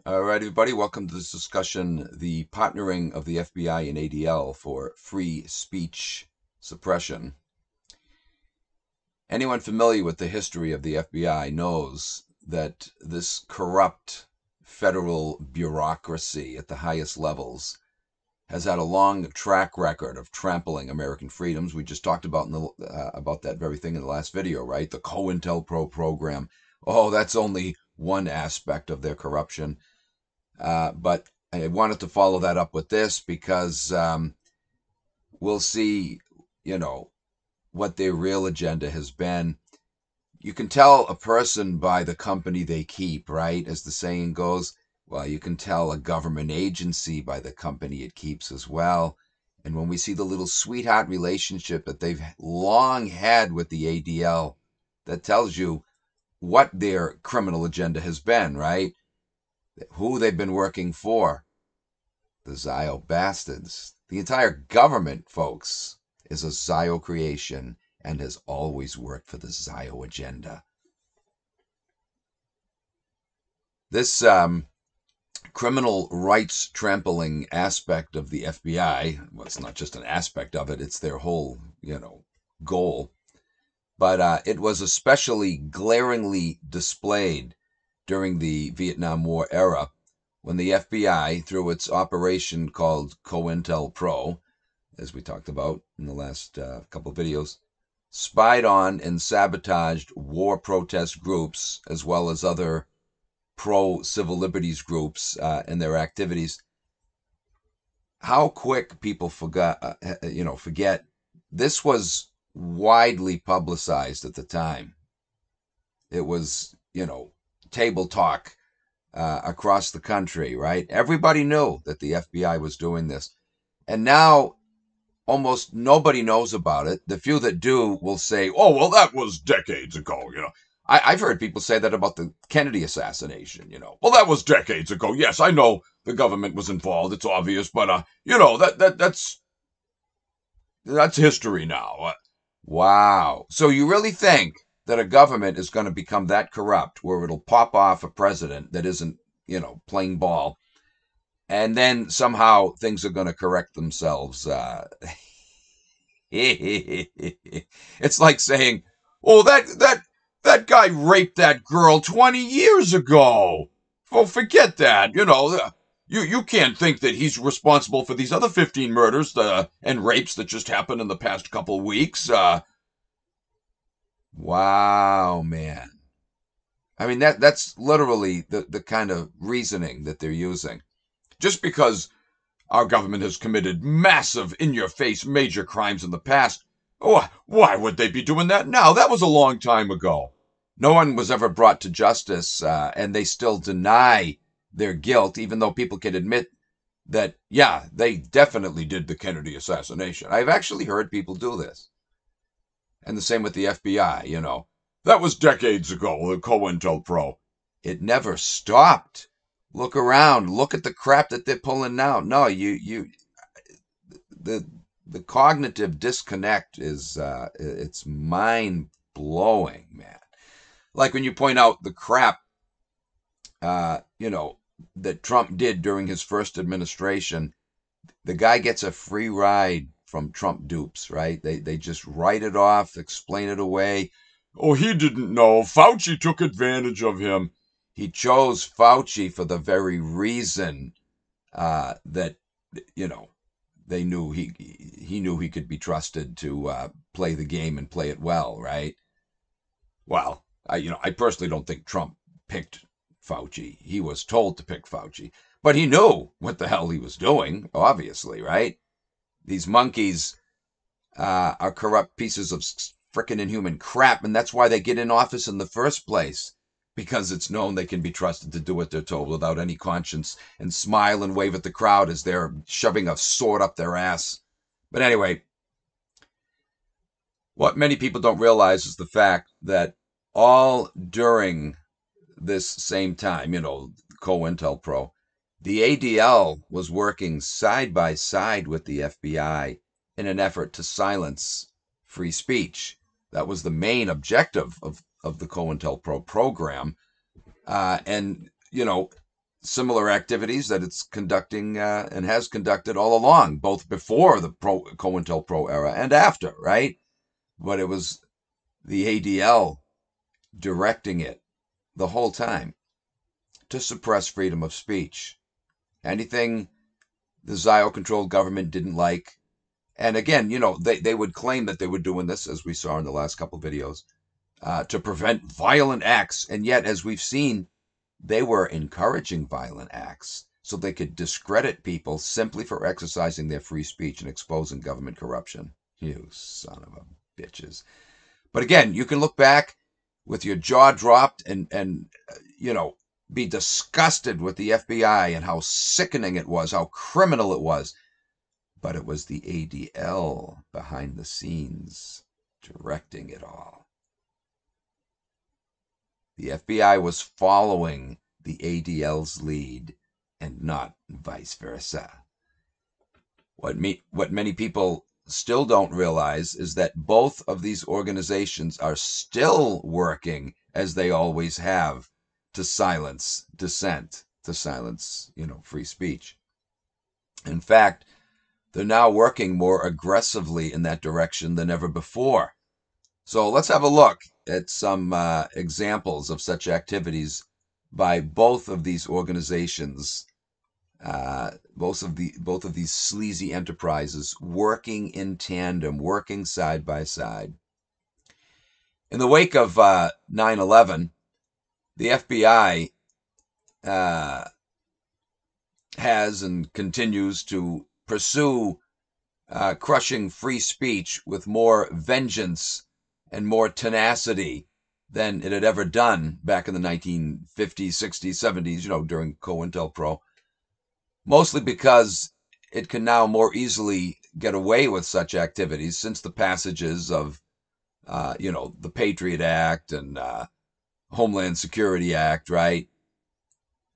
All right, everybody, welcome to this discussion, the partnering of the FBI and ADL for free speech suppression. Anyone familiar with the history of the FBI knows that this corrupt federal bureaucracy at the highest levels has had a long track record of trampling American freedoms. We just talked about about that very thing in the last video, right? The COINTELPRO program. Oh, that's only one aspect of their corruption. But I wanted to follow that up with this because we'll see, what their real agenda has been. You can tell a person by the company they keep, right? As the saying goes. Well, you can tell a government agency by the company it keeps as well. And when we see the little sweetheart relationship that they've long had with the ADL, that tells you what their criminal agenda has been, right? Who they've been working for. The Zio bastards. The entire government, folks, is a Zio creation and has always worked for the Zio agenda. This criminal rights trampling aspect of the FBI, well, it's not just an aspect of it, it's their whole, goal. But it was especially glaringly displayed during the Vietnam War era when the FBI, through its operation called COINTELPRO, as we talked about in the last couple of videos, spied on and sabotaged war protest groups as well as other pro-civil liberties groups and their activities. How quick people forget this was widely publicized at the time. It was, table talk across the country, right? Everybody knew that the FBI was doing this. And now almost nobody knows about it. The few that do will say, oh, well, that was decades ago, I've heard people say that about the Kennedy assassination, Well, that was decades ago. Yes, I know the government was involved. It's obvious, but, that's history now. Wow. So you really think that a government is going to become that corrupt where it'll pop off a president that isn't, playing ball, and then somehow things are going to correct themselves? It's like saying, "Oh, that guy raped that girl 20 years ago. Well, forget that. You can't think that he's responsible for these other 15 murders and rapes that just happened in the past couple weeks." Wow, man. I mean, that's literally the kind of reasoning that they're using. Just because our government has committed massive, in-your-face, major crimes in the past, why would they be doing that now? That was a long time ago. No one was ever brought to justice, and they still deny their guilt, even though people can admit that, yeah, they definitely did the Kennedy assassination. I've actually heard people do this. And the same with the FBI, That was decades ago, the COINTELPRO. It never stopped. Look around. Look at the crap that they're pulling now. No, the cognitive disconnect is it's mind blowing, man. Like when you point out the crap, that Trump did during his first administration. The guy gets a free ride from Trump dupes, right? They just write it off, explain it away. Oh, he didn't know. Fauci took advantage of him. He chose Fauci for the very reason that, they knew he knew he could be trusted to play the game and play it well, right? Well, I personally don't think Trump picked Fauci. He was told to pick Fauci, but he knew what the hell he was doing, obviously, right? These monkeys are corrupt pieces of frickin' inhuman crap, and that's why they get in office in the first place. Because it's known they can be trusted to do what they're told without any conscience and smile and wave at the crowd as they're shoving a sword up their ass. But anyway, what many people don't realize is the fact that all during this same time, COINTELPRO, the ADL was working side by side with the FBI in an effort to silence free speech. That was the main objective of the COINTELPRO program. And, similar activities that it's conducting and has conducted all along, both before the COINTELPRO era and after, right? But it was the ADL directing it the whole time to suppress freedom of speech. Anything the Zio-controlled government didn't like. And again, they would claim that they were doing this, as we saw in the last couple of videos, to prevent violent acts. And yet, as we've seen, they were encouraging violent acts so they could discredit people simply for exercising their free speech and exposing government corruption. You son of a bitches. But again, you can look back with your jaw dropped and be disgusted with the FBI and how sickening it was, how criminal it was. But it was the ADL behind the scenes directing it all. The FBI was following the ADL's lead and not vice versa. What many people still don't realize is that both of these organizations are still working, as they always have, to silence dissent, to silence, free speech. In fact, they're now working more aggressively in that direction than ever before. So let's have a look at some examples of such activities by both of these organizations, both of these sleazy enterprises working in tandem, working side by side. In the wake of 9/11, the FBI has and continues to pursue crushing free speech with more vengeance and more tenacity than it had ever done back in the 1950s, 60s, 70s, during COINTELPRO. Mostly because it can now more easily get away with such activities since the passages of, the Patriot Act and Homeland Security Act, right?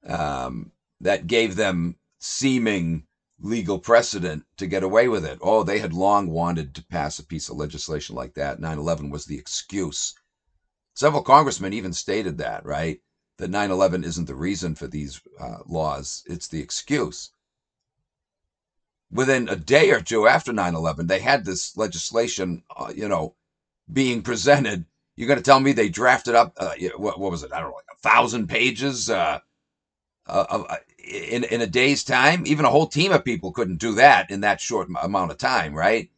That gave them seeming legal precedent to get away with it. Oh, they had long wanted to pass a piece of legislation like that. 9/11 was the excuse. Several congressmen even stated that, right? That 9/11 isn't the reason for these laws. It's the excuse. Within a day or two after 9/11, they had this legislation, being presented. You're going to tell me they drafted up, what was it? I don't know, like 1,000 pages in a day's time? Even a whole team of people couldn't do that in that short amount of time, right?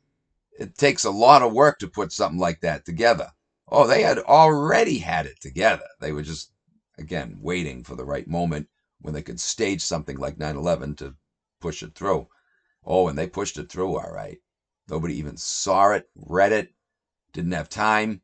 It takes a lot of work to put something like that together. Oh, they had already had it together. They were just, again, waiting for the right moment when they could stage something like 9/11 to push it through. Oh, and they pushed it through, all right. Nobody even saw it, read it, didn't have time.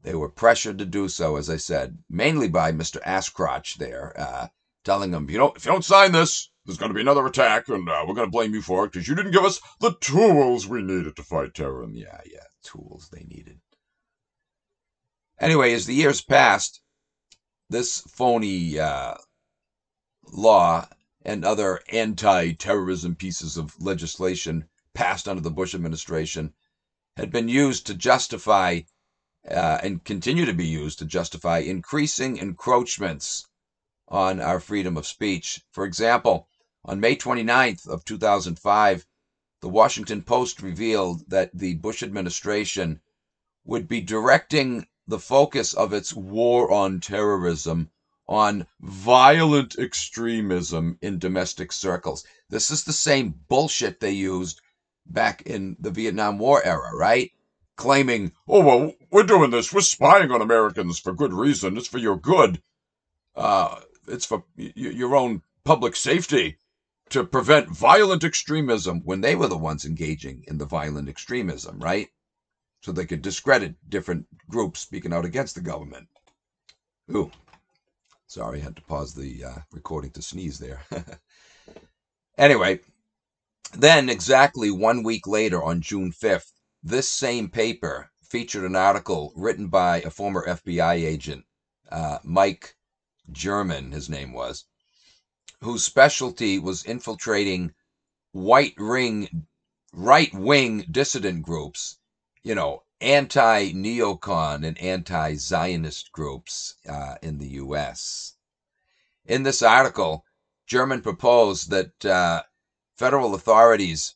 They were pressured to do so, as I said, mainly by Mr. Ashcrotch there, telling them, if you don't sign this, there's going to be another attack, and we're going to blame you for it because you didn't give us the tools we needed to fight terror. And yeah, tools they needed. Anyway, as the years passed, this phony law and other anti-terrorism pieces of legislation passed under the Bush administration had been used to justify and continue to be used to justify increasing encroachments on our freedom of speech. For example, on May 29th of 2005, the Washington Post revealed that the Bush administration would be directing the focus of its war on terrorism on violent extremism in domestic circles. This is the same bullshit they used back in the Vietnam War era, right? Claiming, oh, well, we're doing this. We're spying on Americans for good reason. It's for your good. It's for your own public safety to prevent violent extremism, when they were the ones engaging in the violent extremism, right? So they could discredit different groups speaking out against the government. Ooh, sorry, I had to pause the recording to sneeze there. Anyway, then exactly 1 week later, on June 5th, this same paper featured an article written by a former FBI agent, Mike German, his name was, whose specialty was infiltrating right-wing dissident groups, anti-neocon and anti-Zionist groups in the U.S. In this article, German proposed that federal authorities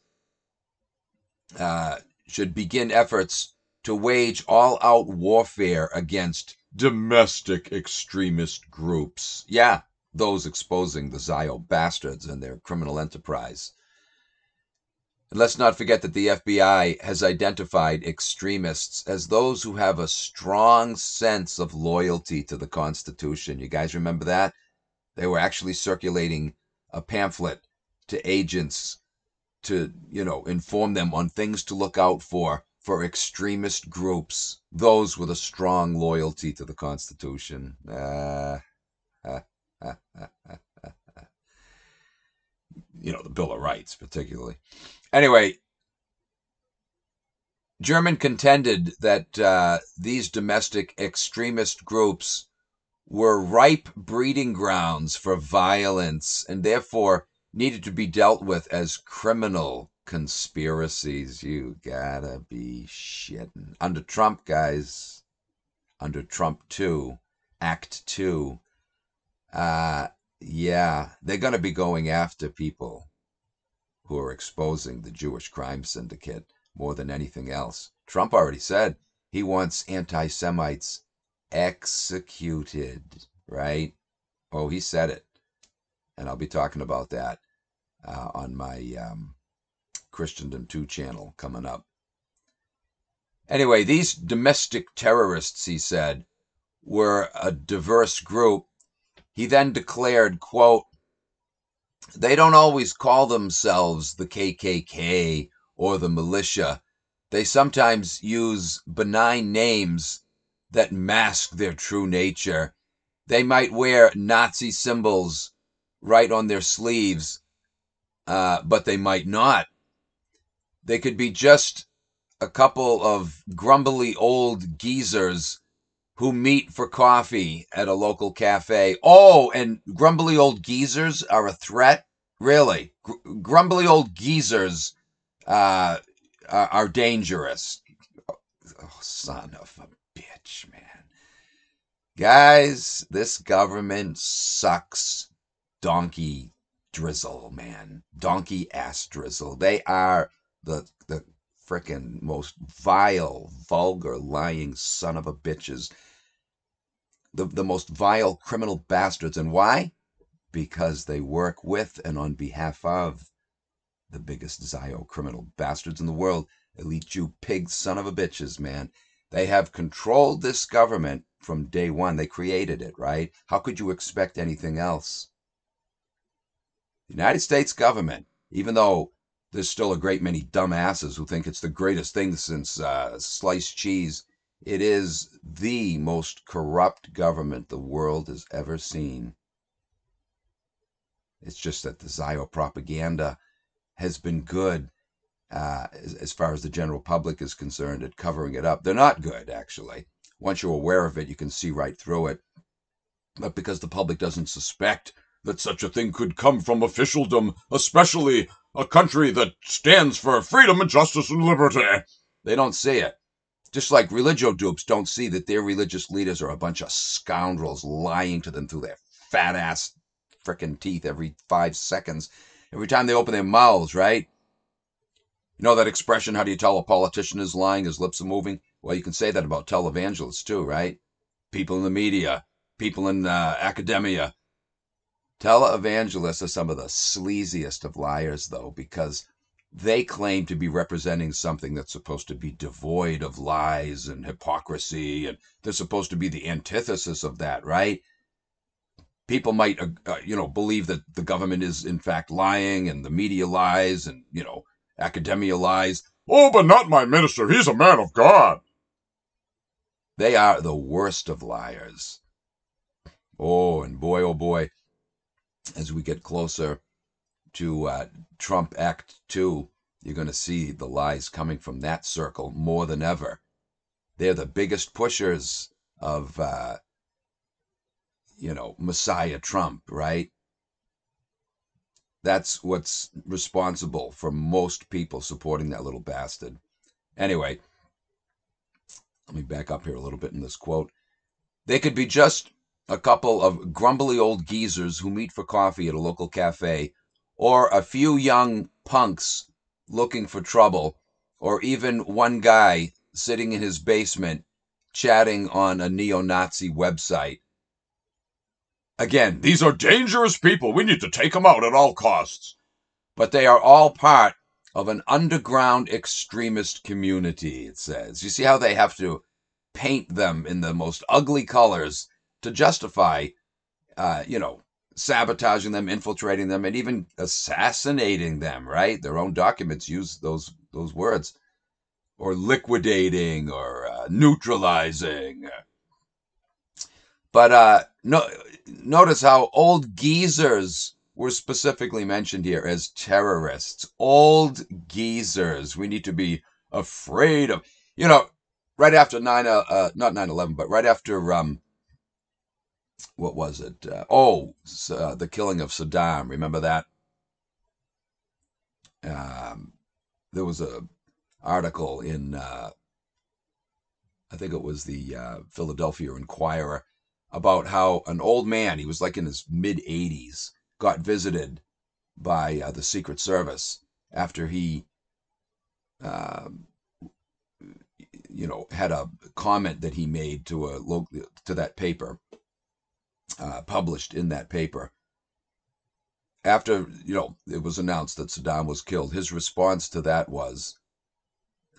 should begin efforts to wage all-out warfare against domestic extremist groups. Yeah, those exposing the Zio bastards and their criminal enterprise. And let's not forget that the FBI has identified extremists as those who have a strong sense of loyalty to the Constitution. You guys remember that? They were actually circulating a pamphlet to agents to, inform them on things to look out for extremist groups, those with a strong loyalty to the Constitution. The Bill of Rights, particularly. Anyway, German contended that these domestic extremist groups were ripe breeding grounds for violence and therefore needed to be dealt with as criminal conspiracies. You gotta be shitting. Under Trump, guys, under Trump 2, Act 2, yeah, they're going to be going after people who are exposing the Jewish crime syndicate more than anything else. Trump already said he wants anti-Semites executed, right? Oh, he said it. And I'll be talking about that on my Christendom 2 channel coming up. Anyway, these domestic terrorists, he said, were a diverse group. He then declared, quote, "They don't always call themselves the KKK or the militia. They sometimes use benign names that mask their true nature. They might wear Nazi symbols right on their sleeves, but they might not. They could be just a couple of grumbly old geezers who meet for coffee at a local cafe." Oh, and grumbly old geezers are a threat? Really? Grumbly old geezers are dangerous. Oh, son of a bitch, man. Guys, this government sucks donkey drizzle, man. Donkey ass drizzle. They are the frickin' most vile, vulgar, lying son of a bitches. The most vile criminal bastards. And why? Because they work with and on behalf of the biggest Zio criminal bastards in the world. Elite Jew pig son of a bitches, man. They have controlled this government from day one. They created it, right? How could you expect anything else? The United States government, even though there's still a great many dumbasses who think it's the greatest thing since sliced cheese, it is the most corrupt government the world has ever seen. It's just that the Zio propaganda has been good as far as the general public is concerned at covering it up. They're not good, actually. Once you're aware of it, you can see right through it. But because the public doesn't suspect that such a thing could come from officialdom, especially a country that stands for freedom and justice and liberty, they don't see it. Just like religio dupes don't see that their religious leaders are a bunch of scoundrels lying to them through their fat ass frickin' teeth every 5 seconds. Every time they open their mouths, right? You know that expression, how do you tell a politician is lying, his lips are moving? Well, you can say that about televangelists too, right? People in the media, people in academia. Televangelists are some of the sleaziest of liars, though, because they claim to be representing something that's supposed to be devoid of lies and hypocrisy, and they're supposed to be the antithesis of that, right? People might, believe that the government is in fact lying, and the media lies, and academia lies. Oh, but not my minister. He's a man of God. They are the worst of liars. Oh, and boy, oh boy, as we get closer to Trump Act 2, you're going to see the lies coming from that circle more than ever. They're the biggest pushers of, Messiah Trump, right? That's what's responsible for most people supporting that little bastard. Anyway, let me back up here a little bit in this quote. They could be just a couple of grumbly old geezers who meet for coffee at a local cafe, or a few young punks looking for trouble, or even one guy sitting in his basement chatting on a neo-Nazi website. Again, these are dangerous people. We need to take them out at all costs. But they are all part of an underground extremist community, it says. You see how they have to paint them in the most ugly colors to justify, sabotaging them, infiltrating them, and even assassinating them, right? Their own documents use those words. Or liquidating, or neutralizing. But notice how old geezers were specifically mentioned here as terrorists. Old geezers. We need to be afraid of, right after not 9/11, but right after, what was it? The killing of Saddam. Remember that? There was a article in, I think it was the Philadelphia Inquirer, about how an old man, he was like in his mid-80s, got visited by the Secret Service after he, had a comment that he made to that paper, published in that paper. After, it was announced that Saddam was killed, his response to that was,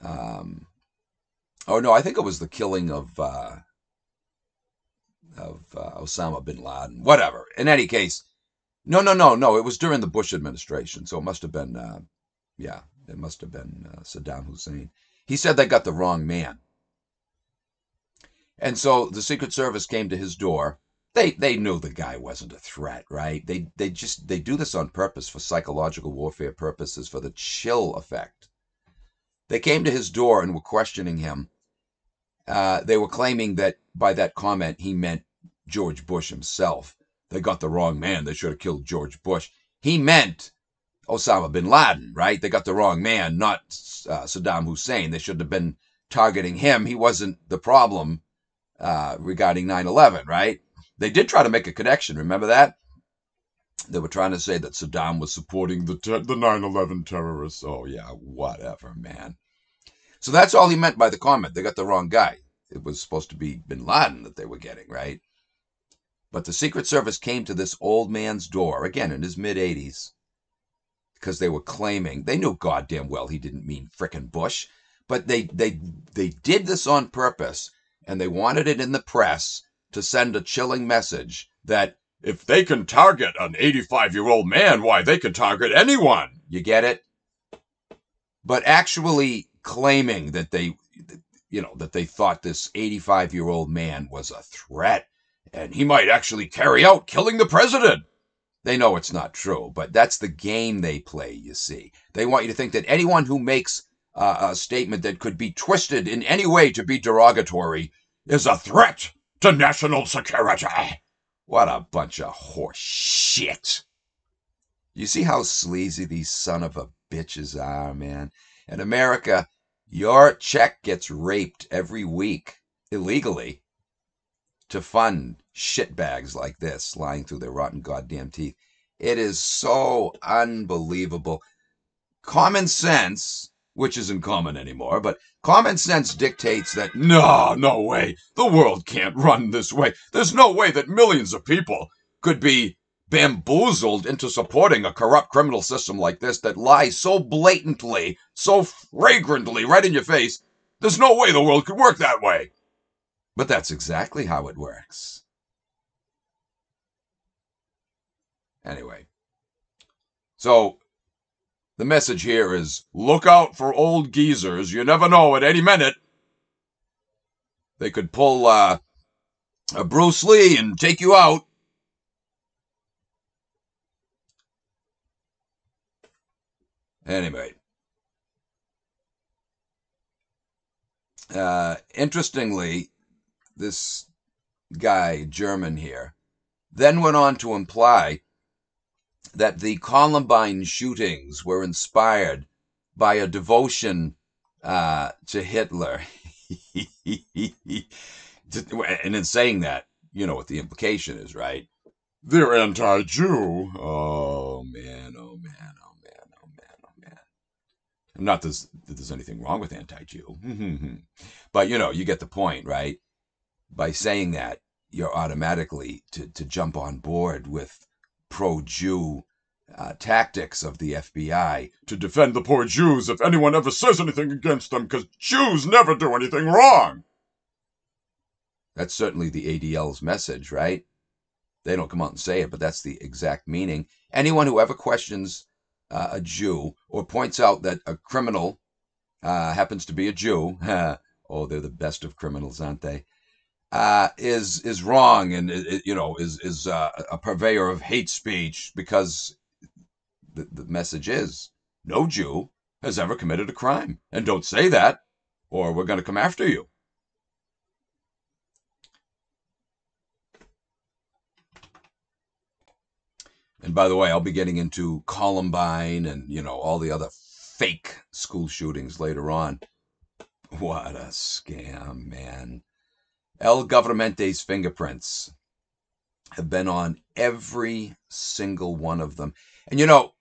I think it was the killing of Osama bin Laden, whatever. In any case, no, it was during the Bush administration, so it must have been, it must have been Saddam Hussein. He said they got the wrong man. And so the Secret Service came to his door. They knew the guy wasn't a threat, right? They do this on purpose for psychological warfare purposes, for the chill effect. They came to his door and were questioning him. They were claiming that by that comment he meant George Bush himself. They got the wrong man. They should have killed George Bush. He meant Osama bin Laden, right? They got the wrong man, not Saddam Hussein. They should have been targeting him. He wasn't the problem regarding 9/11, right? They did try to make a connection. Remember that? They were trying to say that Saddam was supporting the 9/11 terrorists. Oh, yeah, whatever, man. So that's all he meant by the comment. They got the wrong guy. It was supposed to be bin Laden that they were getting, right? But the Secret Service came to this old man's door, again in his mid-80s, because they were claiming, they knew goddamn well he didn't mean frickin' Bush, but they did this on purpose, and they wanted it in the press to send a chilling message that if they can target an 85-year-old man, why, they can target anyone. You get it? But actually claiming that they thought this 85-year-old man was a threat and he might actually carry out killing the president. They know it's not true, but that's the game they play, you see. They want you to think that anyone who makes a statement that could be twisted in any way to be derogatory is a threat to national security. What a bunch of horse shit. You see how sleazy these son of a bitches are, man? In America, your check gets raped every week, illegally, to fund shitbags like this lying through their rotten goddamn teeth. It is so unbelievable. Common sense, which isn't common anymore, but common sense dictates that, no way, the world can't run this way. There's no way that millions of people could be bamboozled into supporting a corrupt criminal system like this that lies so blatantly, so flagrantly right in your face. There's no way the world could work that way. But that's exactly how it works. Anyway, so the message here is, look out for old geezers. You never know, at any minute they could pull a Bruce Lee and take you out. Anyway, interestingly, this guy, German here, then went on to imply that the Columbine shootings were inspired by a devotion to Hitler. And in saying that, you know what the implication is, right? They're anti-Jew. Oh man, oh man, oh man, oh man, oh man. Not that there's anything wrong with anti-Jew, but you know, you get the point, right? By saying that, you're automatically to jump on board with pro-Jew tactics of the FBI to defend the poor Jews if anyone ever says anything against them, because Jews never do anything wrong. That's certainly the ADL's message, right? They don't come out and say it, but that's the exact meaning. Anyone who ever questions a Jew or points out that a criminal happens to be a Jew, oh, they're the best of criminals, aren't they? Is wrong and you know is a purveyor of hate speech, because the message is no Jew has ever committed a crime, and don't say that or we're going to come after you. And by the way, I'll be getting into Columbine and, you know, all the other fake school shootings later on. What a scam, man. El Governmente's fingerprints have been on every single one of them. And, you know,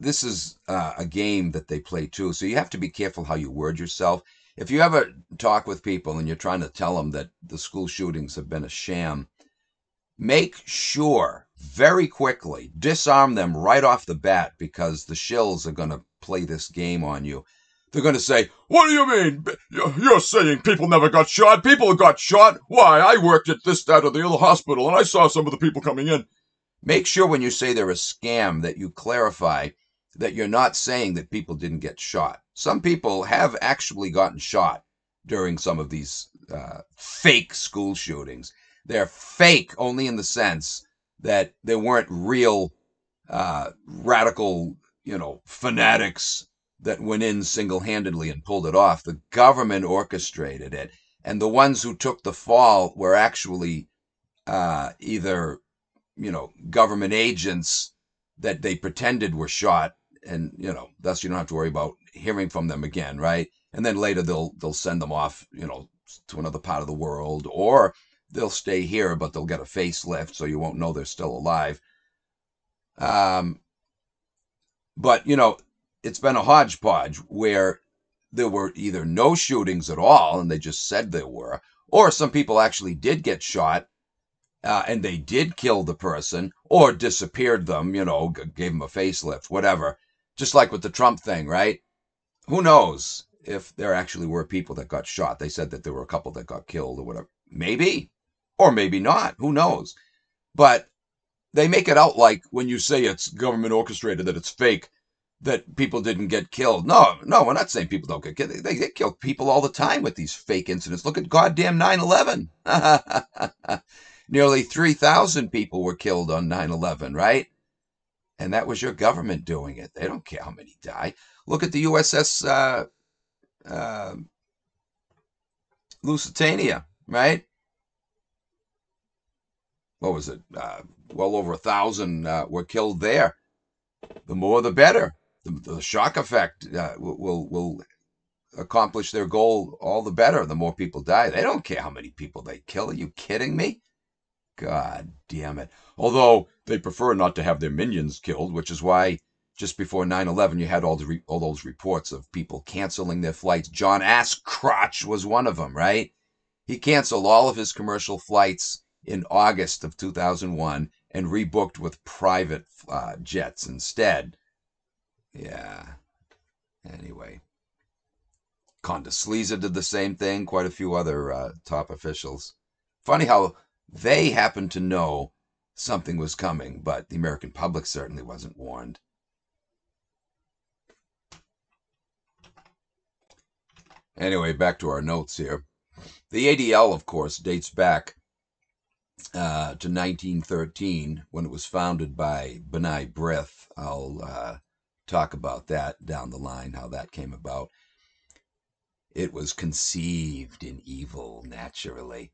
this is a game that they play too, so you have to be careful how you word yourself. If you ever talk with people and you're trying to tell them that the school shootings have been a sham, make sure very quickly, disarm them right off the bat, because the shills are going to play this game on you. They're going to say, what do you mean? You're saying people never got shot? People got shot? Why, I worked at this, that, or the other hospital, and I saw some of the people coming in. Make sure when you say they're a scam that you clarify that you're not saying that people didn't get shot. Some people have actually gotten shot during some of these fake school shootings. They're fake only in the sense that they weren't real radical, you know, fanatics that went in single-handedly and pulled it off. The government orchestrated it, and the ones who took the fall were actually either, you know, government agents that they pretended were shot, and, you know, thus you don't have to worry about hearing from them again, right? And then later they'll send them off, you know, to another part of the world, or they'll stay here, but they'll get a facelift, so you won't know they're still alive. But, you know, it's been a hodgepodge where there were either no shootings at all, and they just said there were, or some people actually did get shot, and they did kill the person, or disappeared them, you know, gave them a facelift, whatever. Just like with the Trump thing, right? Who knows if there actually were people that got shot? They said that there were a couple that got killed or whatever. Maybe. Or maybe not. Who knows? But they make it out like when you say it's government orchestrated, that it's fake, that people didn't get killed. No, we're not saying people don't get killed. They get killed people all the time with these fake incidents. Look at goddamn 9/11. Nearly 3,000 people were killed on 9/11, right? And that was your government doing it. They don't care how many die. Look at the USS Lusitania, right? What was it? Well over 1,000 were killed there. The more, the better. The shock effect will accomplish their goal all the better. The more people die. They don't care how many people they kill. Are you kidding me? God damn it. Although they prefer not to have their minions killed, which is why just before 9/11 you had all those reports of people canceling their flights. John Asscrotch was one of them, right? He canceled all of his commercial flights in August of 2001 and rebooked with private jets instead. Yeah. Anyway. Condoleezza did the same thing. Quite a few other top officials. Funny how they happened to know something was coming, but the American public certainly wasn't warned. Anyway, back to our notes here. The ADL, of course, dates back to 1913, when it was founded by B'nai B'rith. I'll talk about that down the line, how that came about. It was conceived in evil, naturally.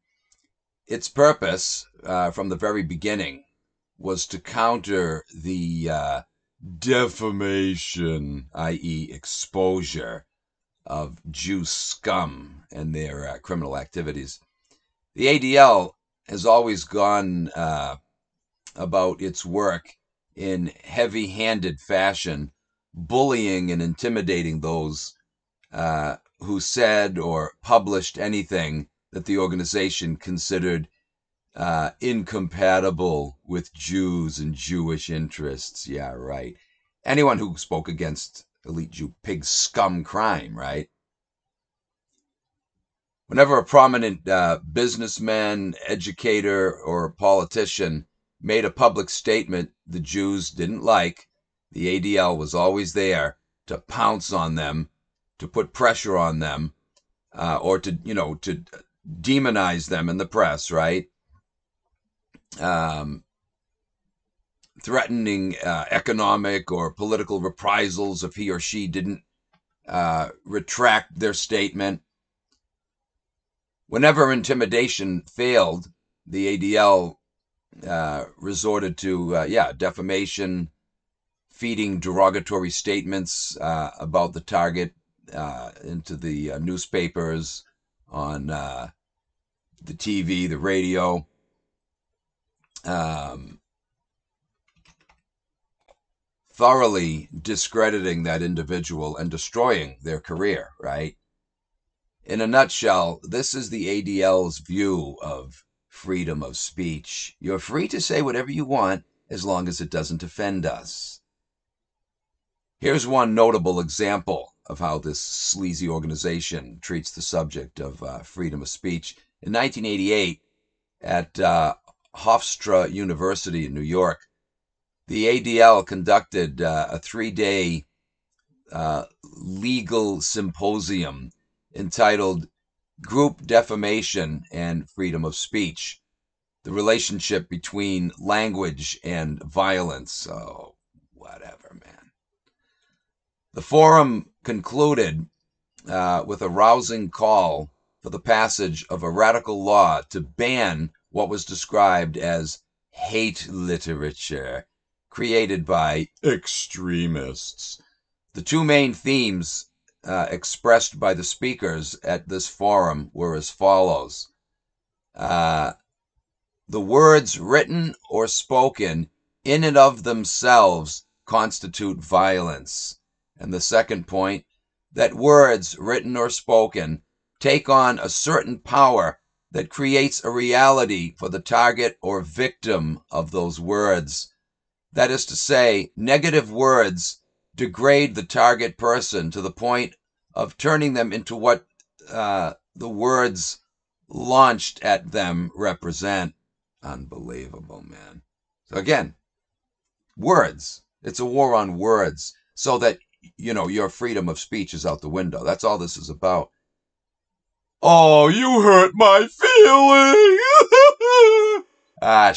Its purpose, from the very beginning, was to counter the defamation, i.e. exposure, of Jew scum and their criminal activities. The ADL has always gone about its work in heavy-handed fashion, bullying and intimidating those who said or published anything that the organization considered incompatible with Jews and Jewish interests. Yeah, right. Anyone who spoke against elite Jew pig scum crime, right? Whenever a prominent businessman, educator, or politician made a public statement the Jews didn't like, the ADL was always there to pounce on them, to put pressure on them, or to demonize them in the press, right? Threatening economic or political reprisals if he or she didn't retract their statement. Whenever intimidation failed, the ADL resorted to, defamation, feeding derogatory statements about the target into the newspapers, on the TV, the radio. Thoroughly discrediting that individual and destroying their career, right? In a nutshell, this is the ADL's view of freedom of speech. You're free to say whatever you want as long as it doesn't offend us. Here's one notable example of how this sleazy organization treats the subject of freedom of speech. In 1988, at Hofstra University in New York, the ADL conducted a 3-day legal symposium entitled Group Defamation and Freedom of Speech, the relationship between language and violence. Oh, whatever, man. The forum concluded with a rousing call for the passage of a radical law to ban what was described as hate literature created by extremists. The two main themes expressed by the speakers at this forum were as follows. The words written or spoken in and of themselves constitute violence. And the second point, that words written or spoken take on a certain power that creates a reality for the target or victim of those words. That is to say, negative words degrade the target person to the point of turning them into what the words launched at them represent. Unbelievable, man. So again, words. It's a war on words, so that, your freedom of speech is out the window. That's all this is about. Oh, you hurt my feelings.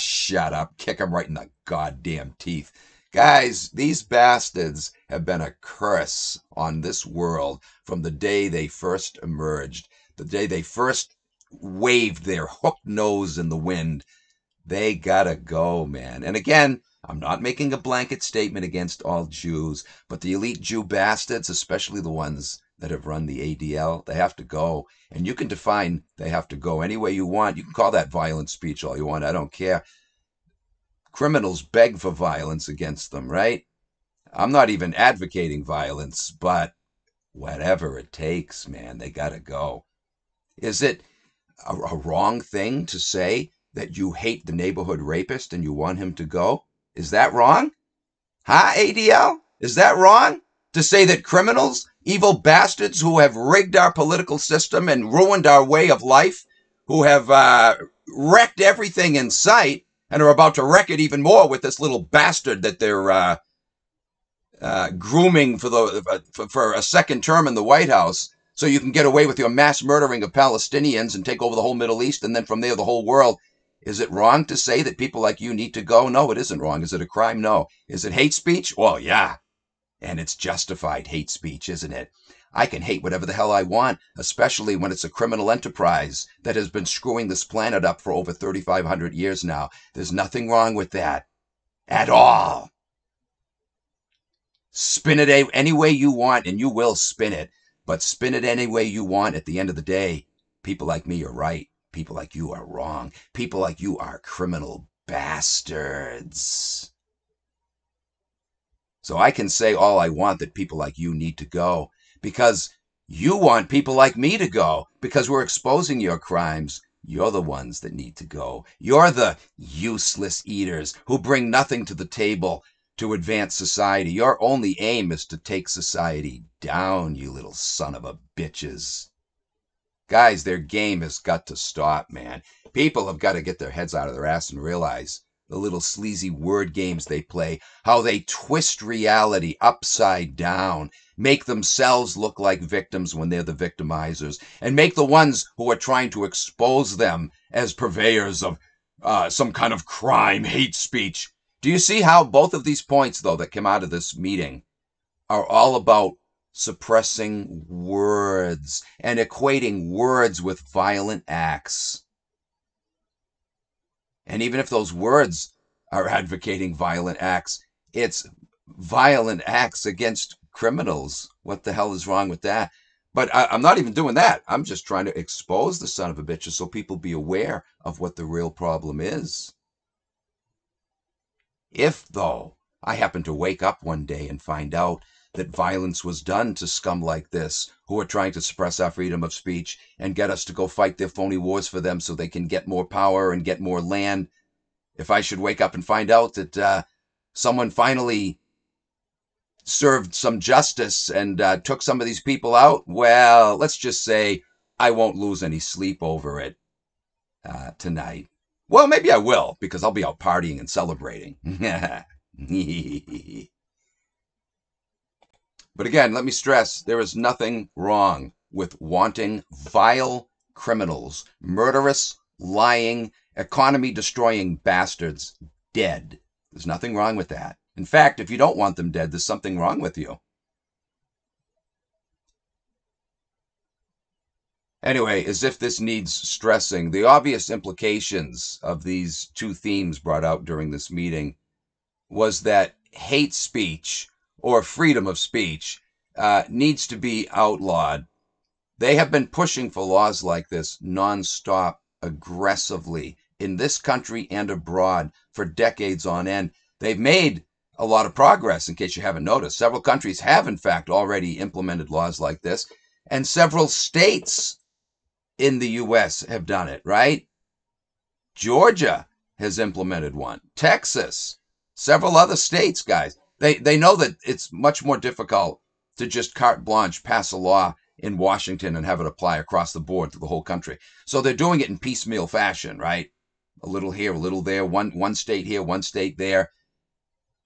Shut up. Kick him right in the goddamn teeth. Guys, these bastards have been a curse on this world from the day they first emerged, the day they first waved their hooked nose in the wind. They gotta go, man. And again, I'm not making a blanket statement against all Jews, but the elite Jew bastards, especially the ones that have run the ADL, they have to go. And you can define they have to go any way you want. You can call that violent speech all you want. I don't care. Criminals beg for violence against them, right? I'm not even advocating violence, but whatever it takes, man, they gotta go. Is it a wrong thing to say that you hate the neighborhood rapist and you want him to go? Is that wrong? Huh, ADL? Is that wrong? To say that criminals, evil bastards who have rigged our political system and ruined our way of life, who have wrecked everything in sight and are about to wreck it even more with this little bastard that they're grooming for a second term in the White House, so you can get away with your mass murdering of Palestinians and take over the whole Middle East and then from there the whole world. Is it wrong to say that people like you need to go? No, it isn't wrong. Is it a crime? No. Is it hate speech? Well, yeah. And it's justified hate speech, isn't it? I can hate whatever the hell I want, especially when it's a criminal enterprise that has been screwing this planet up for over 3,500 years now. There's nothing wrong with that at all. Spin it any way you want, and you will spin it. But spin it any way you want. At the end of the day, people like me are right. People like you are wrong. People like you are criminal bastards. So I can say all I want that people like you need to go because you want people like me to go because we're exposing your crimes. You're the ones that need to go. You're the useless eaters who bring nothing to the table to advance society. Your only aim is to take society down, you little son of a bitches. Guys, their game has got to stop, man. People have got to get their heads out of their ass and realize the little sleazy word games they play, how they twist reality upside down, make themselves look like victims when they're the victimizers, and make the ones who are trying to expose them as purveyors of some kind of crime, hate speech. Do you see how both of these points, though, that come out of this meeting are all about suppressing words and equating words with violent acts? And even if those words are advocating violent acts, it's violent acts against criminals. What the hell is wrong with that? But I'm not even doing that. I'm just trying to expose the son of a bitches so people be aware of what the real problem is. If, though, I happen to wake up one day and find out that violence was done to scum like this, who are trying to suppress our freedom of speech and get us to go fight their phony wars for them so they can get more power and get more land, if I should wake up and find out that someone finally served some justice and took some of these people out, well, let's just say I won't lose any sleep over it tonight. Well, maybe I will, because I'll be out partying and celebrating. But again, let me stress, there is nothing wrong with wanting vile criminals, murderous, lying, economy-destroying bastards dead. There's nothing wrong with that. In fact, if you don't want them dead, there's something wrong with you. Anyway, as if this needs stressing, the obvious implications of these two themes brought out during this meeting was that hate speech or freedom of speech needs to be outlawed. They have been pushing for laws like this nonstop, aggressively, in this country and abroad for decades on end. They've made a lot of progress, in case you haven't noticed. Several countries have, in fact, already implemented laws like this, and several states in the U.S. have done it, right? Georgia has implemented one. Texas, several other states, guys. They know that it's much more difficult to just carte blanche pass a law in Washington and have it apply across the board to the whole country. So they're doing it in piecemeal fashion, right? A little here, a little there, one state here, one state there.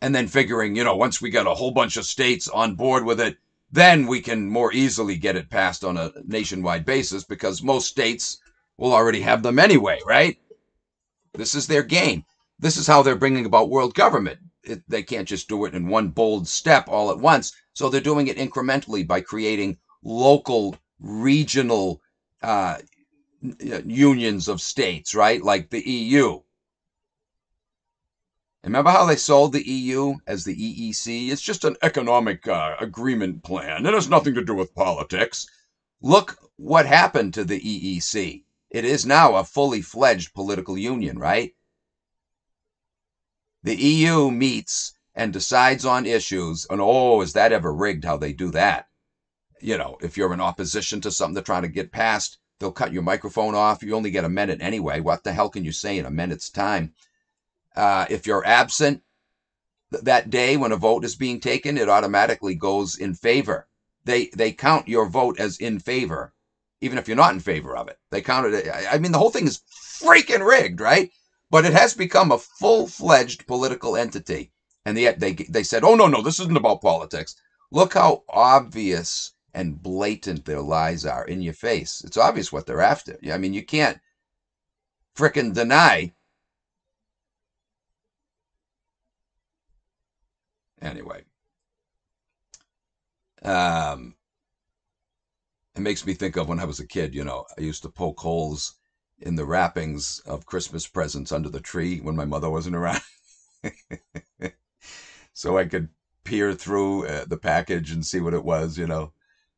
And then figuring, once we got a whole bunch of states on board with it, then we can more easily get it passed on a nationwide basis because most states will already have them anyway, right? This is their game. This is how they're bringing about world government. They can't just do it in one bold step all at once. So they're doing it incrementally by creating local, regional unions of states, right? Like the EU. Remember how they sold the EU as the EEC? It's just an economic agreement plan. It has nothing to do with politics. Look what happened to the EEC. It is now a fully fledged political union, right? The EU meets and decides on issues, and is that ever rigged how they do that? If you're in opposition to something they're trying to get passed, they'll cut your microphone off. You only get a minute anyway. What the hell can you say in a minute's time? If you're absent that day when a vote is being taken, it automatically goes in favor. They count your vote as in favor, even if you're not in favor of it. They count it. I mean, the whole thing is freaking rigged, right? But it has become a full-fledged political entity. And yet they said, oh, no, this isn't about politics. Look how obvious and blatant their lies are in your face. It's obvious what they're after. I mean, you can't frickin' deny. Anyway, it makes me think of when I was a kid. I used to poke holes in the wrappings of Christmas presents under the tree when my mother wasn't around, so I could peer through the package and see what it was.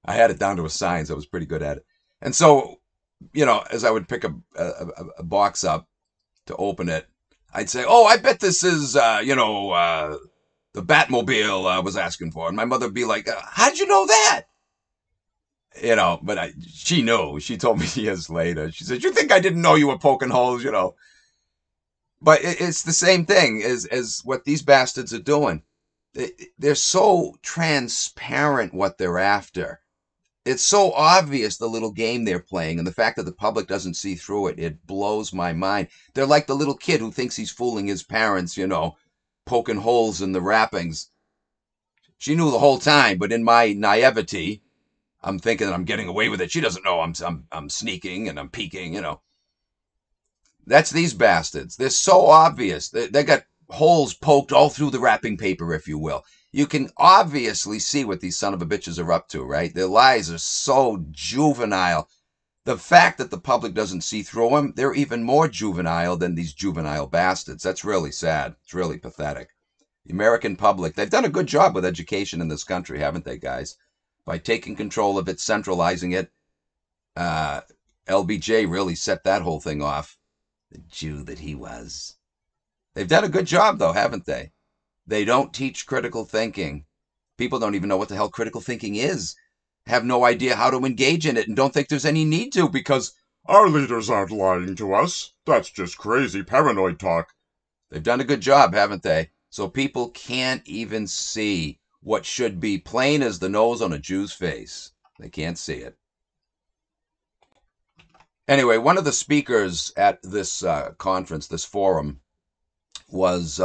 I had it down to a science. I was pretty good at it. And so as I would pick a box up to open it, I'd say, "Oh, I bet this is, the Batmobile I was asking for." And my mother would be like, "How'd you know that?" But she knew. She told me years later. She said, "You think I didn't know you were poking holes?" But it's the same thing as what these bastards are doing. They're so transparent what they're after. It's so obvious the little game they're playing, and the fact that the public doesn't see through it, it blows my mind. They're like the little kid who thinks he's fooling his parents, poking holes in the wrappings. She knew the whole time, but in my naivety, I'm thinking that I'm getting away with it. She doesn't know I'm sneaking and I'm peeking. That's these bastards. They're so obvious. They got holes poked all through the wrapping paper, if you will. You can obviously see what these son of a bitches are up to, right? Their lies are so juvenile. The fact that the public doesn't see through them, they're even more juvenile than these juvenile bastards. That's really sad. It's really pathetic. The American public, they've done a good job with education in this country, haven't they, guys? By taking control of it, centralizing it. LBJ really set that whole thing off. The Jew that he was. They've done a good job, though, haven't they? They don't teach critical thinking. People don't even know what the hell critical thinking is. Have no idea how to engage in it and don't think there's any need to because our leaders aren't lying to us. That's just crazy paranoid talk. They've done a good job, haven't they? So people can't even see what should be plain as the nose on a Jew's face. They can't see it. Anyway, one of the speakers at this conference, this forum, was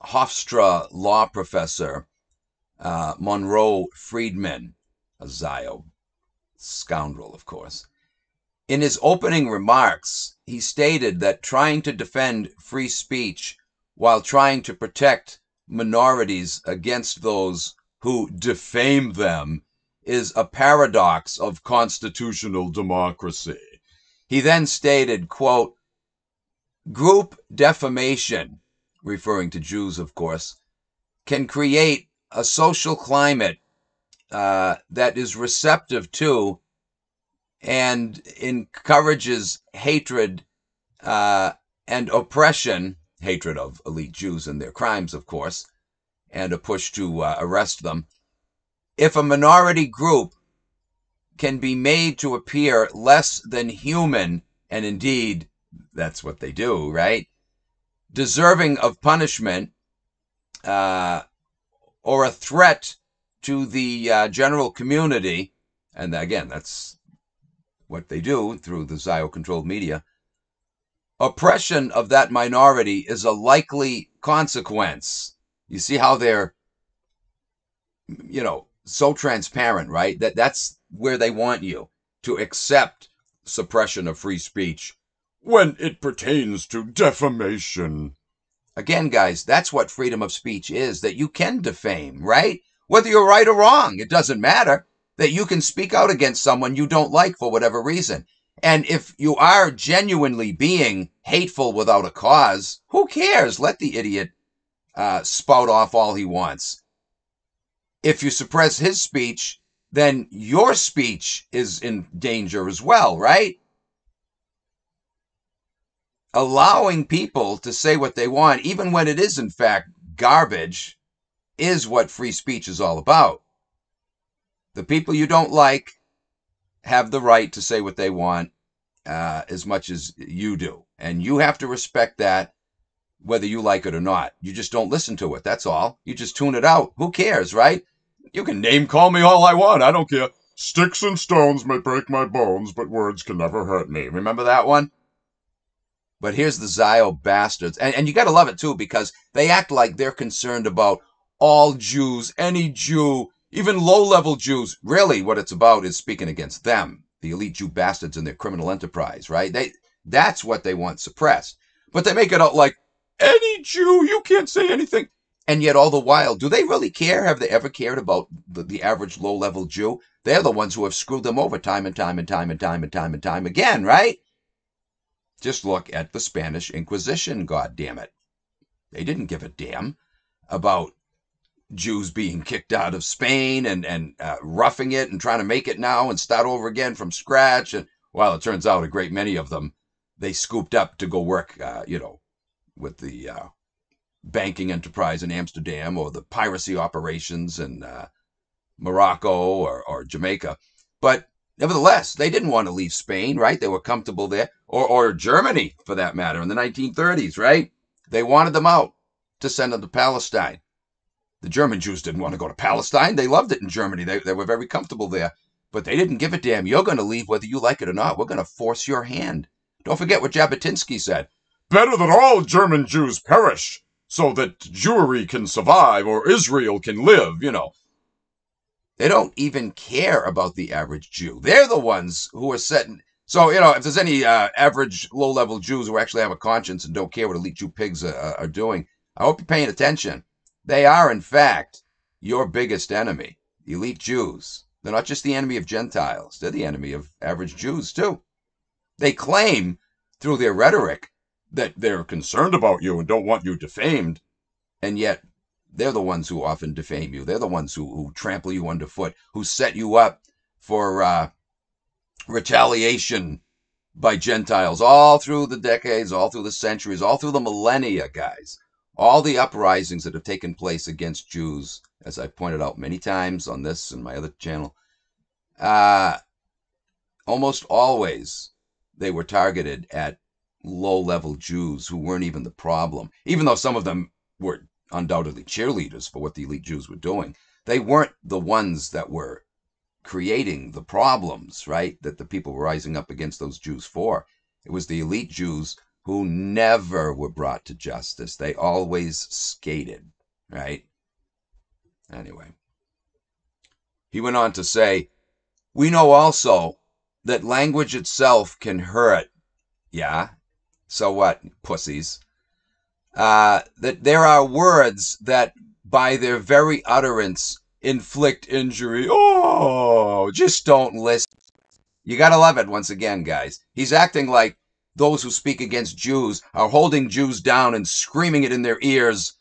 Hofstra law professor Monroe Friedman, a Zio scoundrel, of course. In his opening remarks, he stated that trying to defend free speech while trying to protect minorities against those who defame them is a paradox of constitutional democracy. He then stated, quote, "Group defamation," referring to Jews, of course, "can create a social climate that is receptive to and encourages hatred and oppression, hatred of elite Jews and their crimes, of course, and a push to arrest them. If a minority group can be made to appear less than human, and indeed that's what they do, right? Deserving of punishment or a threat to the general community, and again, that's what they do through the Zio-controlled media, oppression of that minority is a likely consequence." You see how they're, so transparent, right? That's where they want you to accept suppression of free speech when it pertains to defamation. Again, guys, that's what freedom of speech is, that you can defame, right? Whether you're right or wrong, it doesn't matter. That you can speak out against someone you don't like for whatever reason. And if you are genuinely being hateful without a cause, who cares? Let the idiot spout off all he wants. If you suppress his speech, then your speech is in danger as well, right? Allowing people to say what they want, even when it is in fact garbage, is what free speech is all about. The people you don't like have the right to say what they want as much as you do. And you have to respect that whether you like it or not. You just don't listen to it, that's all. You just tune it out. Who cares, right? You can name call me all I want, I don't care. Sticks and stones may break my bones, but words can never hurt me. Remember that one? But here's the Zio bastards. And you got to love it, too, because they act like they're concerned about all Jews, any Jew, even low-level Jews. Really, what it's about is speaking against them, the elite Jew bastards and their criminal enterprise, right? That's what they want suppressed. But they make it out like, any Jew, you can't say anything. And yet all the while, do they really care? Have they ever cared about the average low-level Jew? They're the ones who have screwed them over time and time and time and time and time and time again, right? Just look at the Spanish Inquisition, goddammit. They didn't give a damn about Jews being kicked out of Spain and roughing it and trying to make it now and start over again from scratch. And well, it turns out a great many of them they scooped up to go work, with the banking enterprise in Amsterdam or the piracy operations in Morocco or Jamaica. But nevertheless, they didn't want to leave Spain, right? They were comfortable there, or Germany for that matter, in the 1930s, right? They wanted them out to send them to Palestine. The German Jews didn't want to go to Palestine. They loved it in Germany. They were very comfortable there. But they didn't give a damn. You're going to leave whether you like it or not. We're going to force your hand. Don't forget what Jabotinsky said. Better that all German Jews perish, so that Jewry can survive or Israel can live, They don't even care about the average Jew. They're the ones who are setting. So, if there's any average low-level Jews who actually have a conscience and don't care what elite Jew pigs are doing, I hope you're paying attention. They are, in fact, your biggest enemy. Elite Jews. They're not just the enemy of Gentiles. They're the enemy of average Jews, too. They claim, through their rhetoric, that they're concerned about you and don't want you defamed. And yet, they're the ones who often defame you. They're the ones who trample you underfoot, who set you up for retaliation by Gentiles all through the decades, all through the centuries, all through the millennia, guys. All the uprisings that have taken place against Jews, as I've pointed out many times on this and my other channel, almost always they were targeted at low-level Jews who weren't even the problem. Even though some of them were undoubtedly cheerleaders for what the elite Jews were doing, they weren't the ones that were creating the problems, right, that the people were rising up against those Jews for. It was the elite Jews who never were brought to justice. They always skated, right? Anyway, he went on to say, we know also that language itself can hurt. Yeah, so what, pussies? That there are words that, by their very utterance, inflict injury. Oh, just don't listen. You gotta love it once again, guys. He's acting like those who speak against Jews are holding Jews down and screaming it in their ears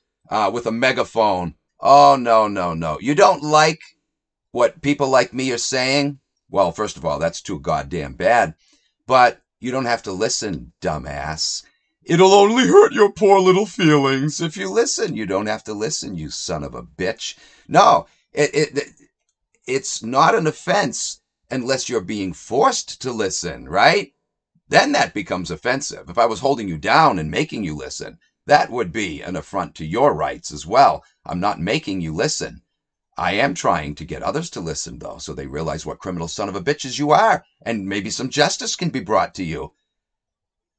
with a megaphone. Oh, no, no, no. You don't like what people like me are saying? Well, first of all, that's too goddamn bad. But you don't have to listen, dumbass. It'll only hurt your poor little feelings. If you listen, you don't have to listen, you son of a bitch. No, it's not an offense unless you're being forced to listen, right? Then that becomes offensive. If I was holding you down and making you listen, that would be an affront to your rights as well. I'm not making you listen. I am trying to get others to listen, though, so they realize what criminal son of a bitches you are, and maybe some justice can be brought to you.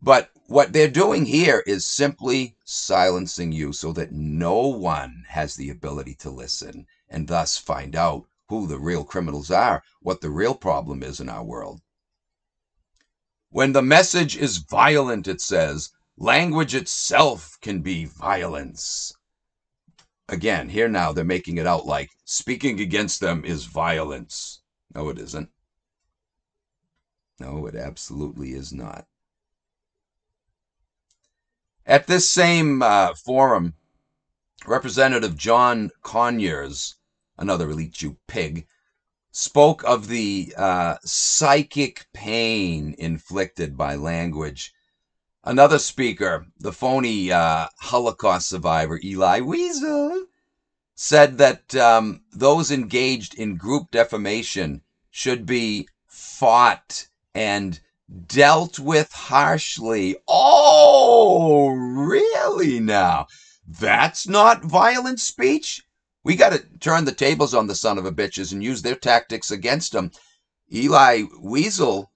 But what they're doing here is simply silencing you so that no one has the ability to listen and thus find out who the real criminals are, what the real problem is in our world. When the message is violent, it says, language itself can be violence. Again, here now they're making it out like speaking against them is violence. No, it isn't. No, it absolutely is not. At this same forum, Representative John Conyers, another elite Jew pig, spoke of the psychic pain inflicted by language. Another speaker, the phony Holocaust survivor Eli Wiesel, said that those engaged in group defamation should be fought and dealt with harshly. Oh, really now? That's not violent speech? We got to turn the tables on the son of a bitches and use their tactics against them. Eli Wiesel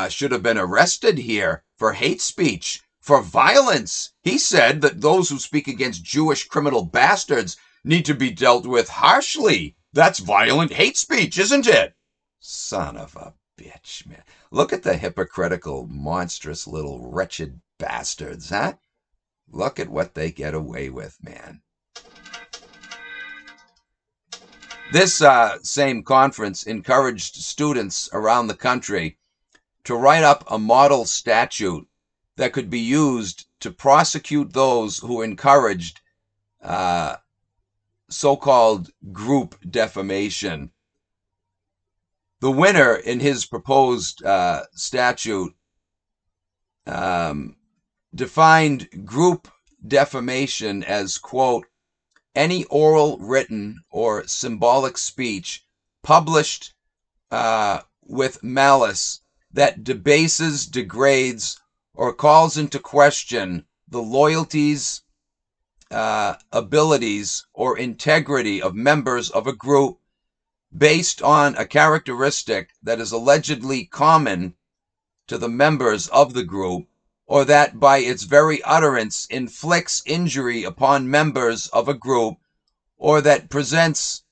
should have been arrested here for hate speech, for violence. He said that those who speak against Jewish criminal bastards need to be dealt with harshly. That's violent hate speech, isn't it? Son of a bitch, man. Look at the hypocritical, monstrous little wretched bastards, huh? Look at what they get away with, man. This same conference encouraged students around the country to write up a model statute that could be used to prosecute those who encouraged so-called group defamation. The winner in his proposed statute defined group defamation as, quote, any oral, written, or symbolic speech published with malice that debases, degrades, or calls into question the loyalties, abilities, or integrity of members of a group based on a characteristic that is allegedly common to the members of the group, or that by its very utterance inflicts injury upon members of a group, or that presents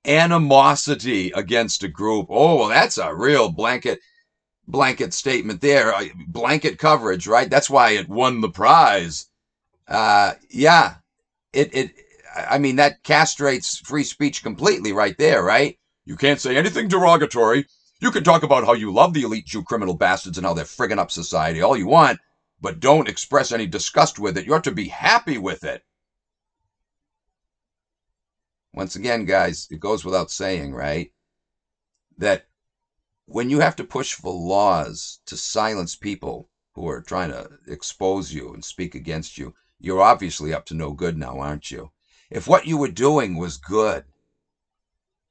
animosity against a group. Oh, well, that's a real blanket statement there. Blanket coverage, right? That's why it won the prize. Yeah, I mean, that castrates free speech completely right there, right? You can't say anything derogatory. You can talk about how you love the elite Jew criminal bastards and how they're frigging up society all you want, but don't express any disgust with it. You're to be happy with it. Once again, guys, it goes without saying, right, that when you have to push for laws to silence people who are trying to expose you and speak against you, you're obviously up to no good now, aren't you? If what you were doing was good,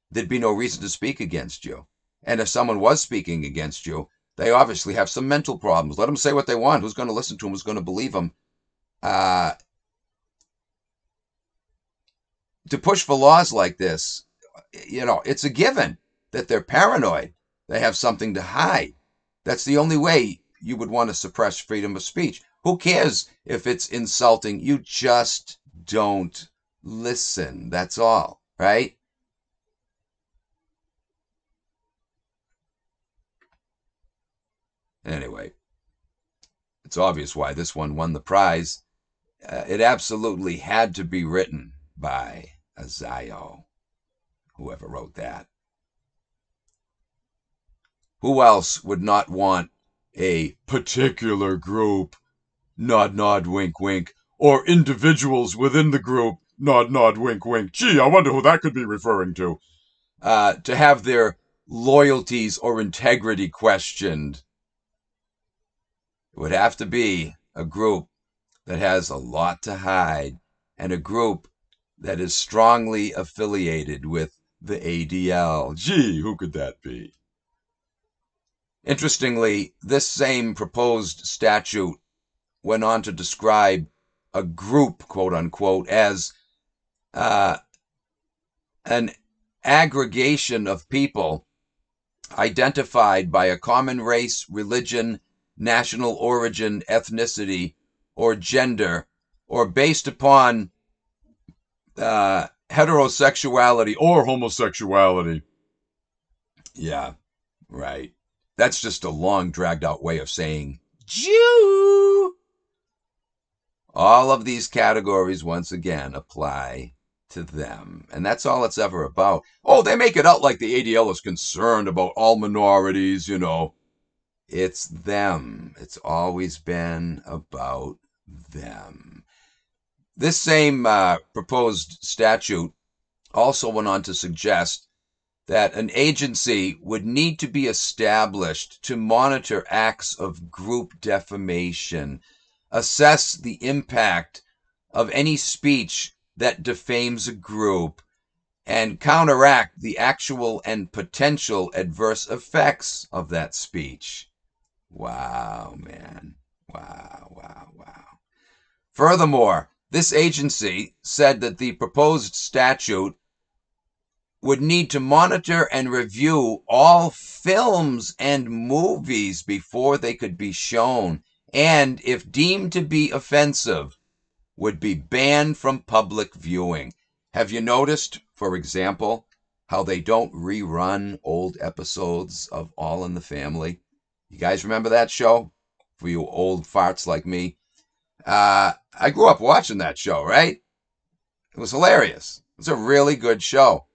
there'd be no reason to speak against you. And if someone was speaking against you, they obviously have some mental problems. Let them say what they want. Who's going to listen to them? Who's going to believe them? To push for laws like this, it's a given that they're paranoid. They have something to hide. That's the only way you would want to suppress freedom of speech. Who cares if it's insulting? You just don't listen. That's all, right? Anyway, it's obvious why this one won the prize. It absolutely had to be written by a Zio, whoever wrote that. Who else would not want a particular group, nod, nod, wink, wink, or individuals within the group, nod, nod, wink, wink. Gee, I wonder who that could be referring to. To have their loyalties or integrity questioned? It would have to be a group that has a lot to hide and a group that is strongly affiliated with the ADL. Gee, who could that be? Interestingly, this same proposed statute went on to describe a group, quote unquote, as an aggregation of people identified by a common race, religion, national origin, ethnicity, or gender, or based upon heterosexuality or homosexuality. Yeah, right. That's just a long, dragged out way of saying Jew. All of these categories, once again, apply to them. And that's all it's ever about. Oh, they make it out like the ADL is concerned about all minorities, It's them. It's always been about them. This same proposed statute also went on to suggest that an agency would need to be established to monitor acts of group defamation, assess the impact of any speech that defames a group, and counteract the actual and potential adverse effects of that speech. Wow, man. Wow, wow, wow. Furthermore, this agency said that the proposed statute would need to monitor and review all films and movies before they could be shown, and if deemed to be offensive, would be banned from public viewing. Have you noticed, for example, how they don't rerun old episodes of All in the Family? You guys remember that show? For you old farts like me. I grew up watching that show, right? It was hilarious. It was a really good show.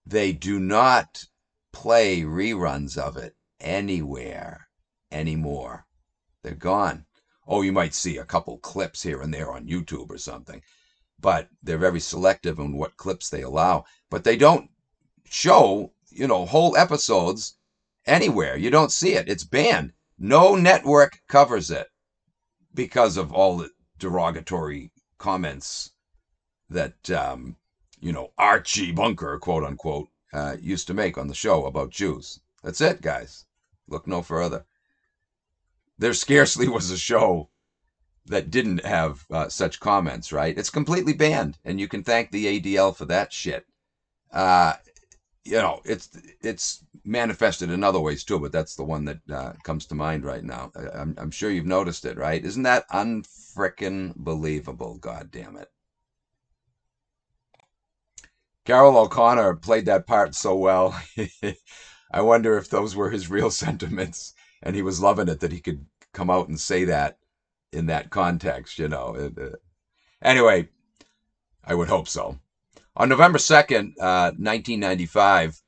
They do not play reruns of it anywhere anymore. They're gone. Oh, you might see a couple clips here and there on YouTube or something. but they're very selective on what clips they allow. But they don't show, whole episodes anywhere. You don't see it. It's banned. No network covers it because of all the derogatory comments that, Archie Bunker, quote unquote, used to make on the show about Jews. That's it, guys. Look no further. There scarcely was a show that didn't have such comments, right? It's completely banned, and you can thank the ADL for that shit. It's manifested in other ways too, but that's the one that comes to mind right now. I'm sure you've noticed it, right? Isn't that unfrickin' believable? God damn it. Carol O'Connor played that part so well. I wonder if those were his real sentiments, and he was loving it that he could come out and say that in that context, Anyway, I would hope so. On November 2nd, 1995,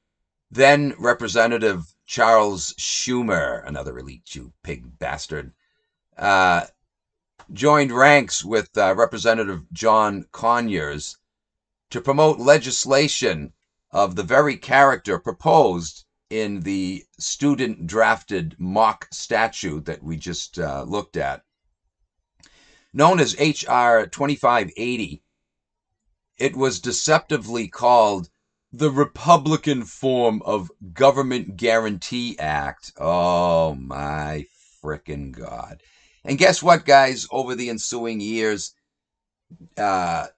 then Representative Charles Schumer, another elite Jew pig bastard, joined ranks with Representative John Conyers to promote legislation of the very character proposed in the student-drafted mock statute that we just looked at. Known as H.R. 2580, it was deceptively called the Republican form of Government Guarantee Act. Oh my frickin' God. And guess what, guys? Over the ensuing years, that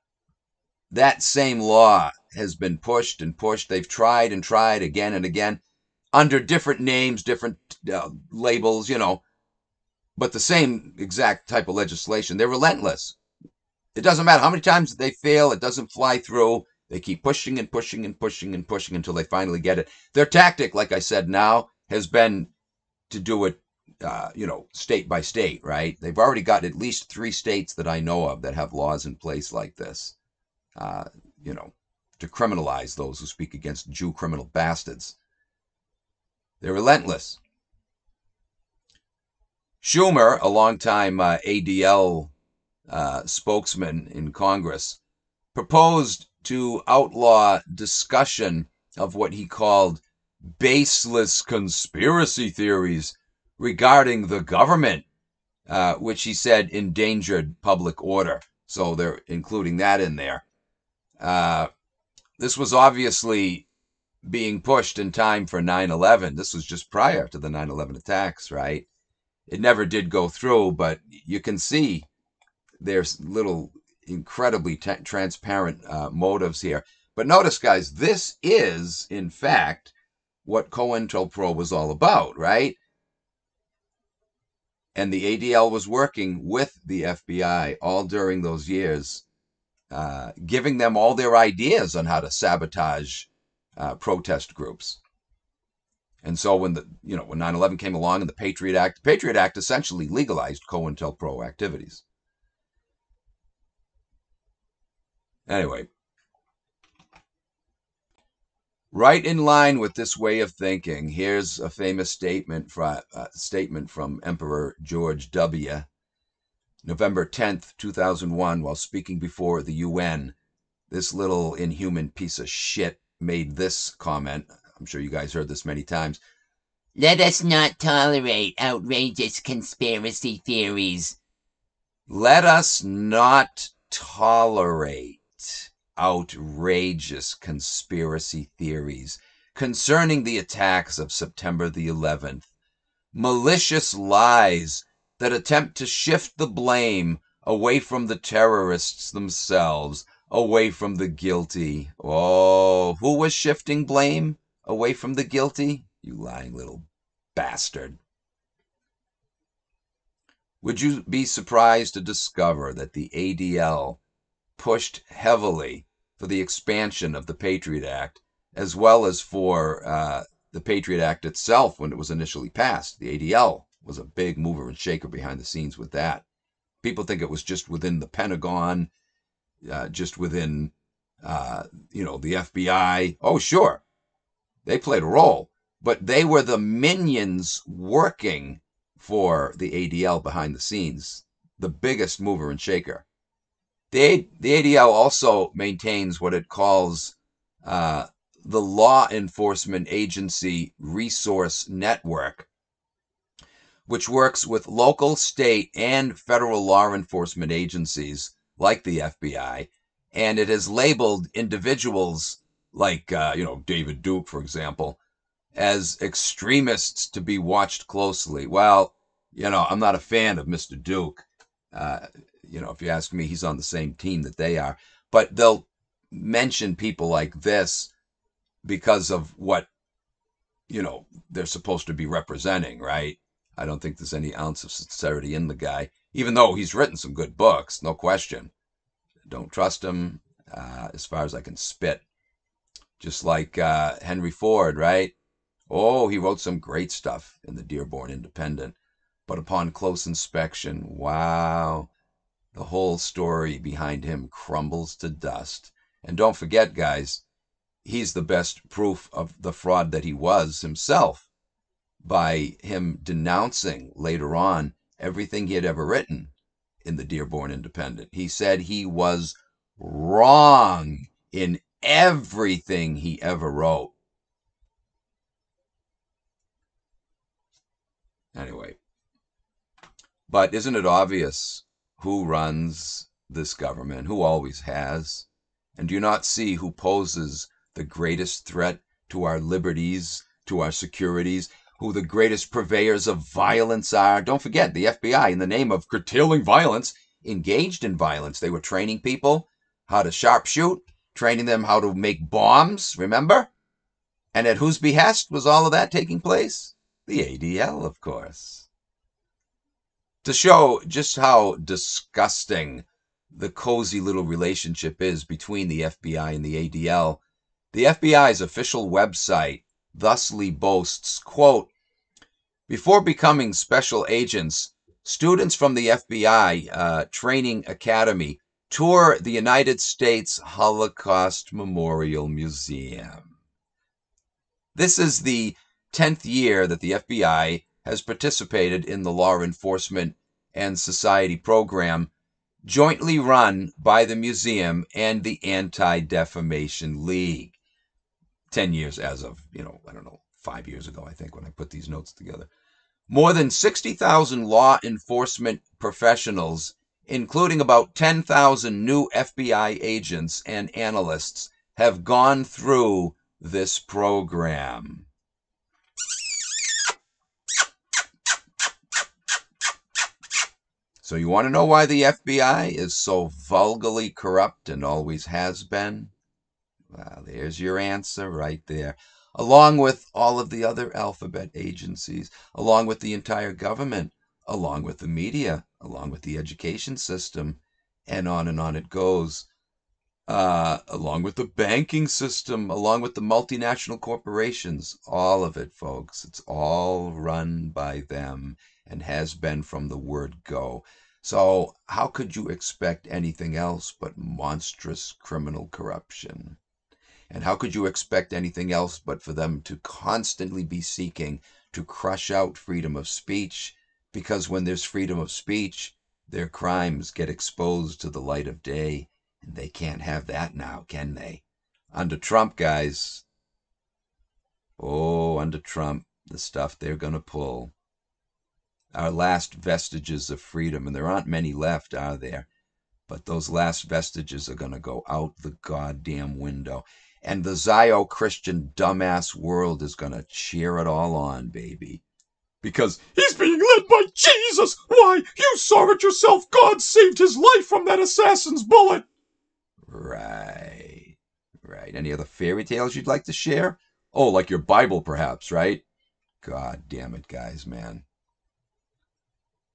same law has been pushed and pushed. They've tried and tried again and again under different names, different labels, but the same exact type of legislation. They're relentless. It doesn't matter how many times they fail. It doesn't fly through. They keep pushing and pushing and pushing and pushing until they finally get it. Their tactic, like I said now, has been to do it, state by state, right? They've already got at least 3 states that I know of that have laws in place like this, to criminalize those who speak against Jew criminal bastards. They're relentless. Schumer, a longtime ADL spokesman in Congress, proposed to outlaw discussion of what he called baseless conspiracy theories regarding the government, which he said endangered public order. So they're including that in there. This was obviously being pushed in time for 9/11. This was just prior to the 9/11 attacks, right? It never did go through, but you can see there's little incredibly transparent motives here. But notice, guys, this is, in fact, what COINTELPRO was all about, right? And the ADL was working with the FBI all during those years, giving them all their ideas on how to sabotage protest groups. And so when 9/11 came along and the Patriot Act essentially legalized COINTELPRO activities. Anyway, right in line with this way of thinking, here's a famous statement from Emperor George W. November 10th, 2001, while speaking before the UN. This little inhuman piece of shit made this comment. I'm sure you guys heard this many times. Let us not tolerate outrageous conspiracy theories. Let us not tolerate outrageous conspiracy theories concerning the attacks of September the 11th. Malicious lies that attempt to shift the blame away from the terrorists themselves, away from the guilty. Oh, who was shifting blame away from the guilty? You lying little bastard. Would you be surprised to discover that the ADL pushed heavily for the expansion of the Patriot Act, as well as for the Patriot Act itself when it was initially passed? The ADL was a big mover and shaker behind the scenes with that. People think it was just within the Pentagon, just within, the FBI. Oh, sure, they played a role, but they were the minions working for the ADL behind the scenes, the biggest mover and shaker. The ADL also maintains what it calls the Law Enforcement Agency Resource Network, which works with local, state, and federal law enforcement agencies like the FBI, and it has labeled individuals like, David Duke, for example, as extremists to be watched closely. Well, I'm not a fan of Mr. Duke. If you ask me, he's on the same team that they are. But they'll mention people like this because of what, they're supposed to be representing, right? I don't think there's any ounce of sincerity in the guy, even though he's written some good books, no question. Don't trust him as far as I can spit. Just like Henry Ford, right? Oh, he wrote some great stuff in the Dearborn Independent. But upon close inspection, wow, the whole story behind him crumbles to dust. And don't forget, guys, he's the best proof of the fraud that he was himself by him denouncing later on everything he had ever written in the Dearborn Independent. He said he was wrong in everything he ever wrote. Anyway, but isn't it obvious who runs this government, who always has? And do you not see who poses the greatest threat to our liberties, to our securities, who the greatest purveyors of violence are? Don't forget, the FBI, in the name of curtailing violence, engaged in violence. They were training people how to sharpshoot, training them how to make bombs, remember? And at whose behest was all of that taking place? The ADL, of course. To show just how disgusting the cozy little relationship is between the FBI and the ADL, the FBI's official website thusly boasts, quote, "Before becoming special agents, students from the FBI Training Academy tour the United States Holocaust Memorial Museum." This is the 10th year that the FBI has participated in the Law Enforcement and Society program, jointly run by the museum and the Anti-Defamation League. 10 years as of, 5 years ago, I think, when I put these notes together. More than 60,000 law enforcement professionals, including about 10,000 new FBI agents and analysts, have gone through this program. So you want to know why the FBI is so vulgarly corrupt and always has been? Well, there's your answer right there. Along with all of the other alphabet agencies, along with the entire government, along with the media, along with the education system, and on it goes. Along with the banking system, along with the multinational corporations, all of it, folks. It's all run by them and has been from the word go. So how could you expect anything else but monstrous criminal corruption? And how could you expect anything else but for them to constantly be seeking to crush out freedom of speech? Because when there's freedom of speech, their crimes get exposed to the light of day. And they can't have that now, can they? Under Trump, guys. Oh, under Trump, the stuff they're going to pull. Our last vestiges of freedom, and there aren't many left, are there? But those last vestiges are going to go out the goddamn window. And the Zio-Christian dumbass world is going to cheer it all on, baby. Because he's being led by Jesus! Why, you saw it yourself! God saved his life from that assassin's bullet! Right. Any other fairy tales you'd like to share? Oh, like your Bible, perhaps, right? God damn it, guys, man.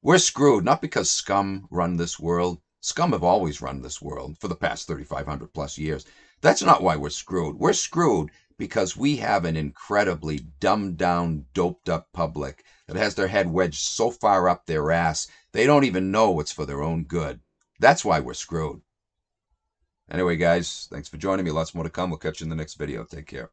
We're screwed, not because scum run this world. Scum have always run this world for the past 3,500 plus years. That's not why we're screwed. We're screwed because we have an incredibly dumbed down, doped up public that has their head wedged so far up their ass, they don't even know what's for their own good. That's why we're screwed. Anyway, guys, thanks for joining me. Lots more to come. We'll catch you in the next video. Take care.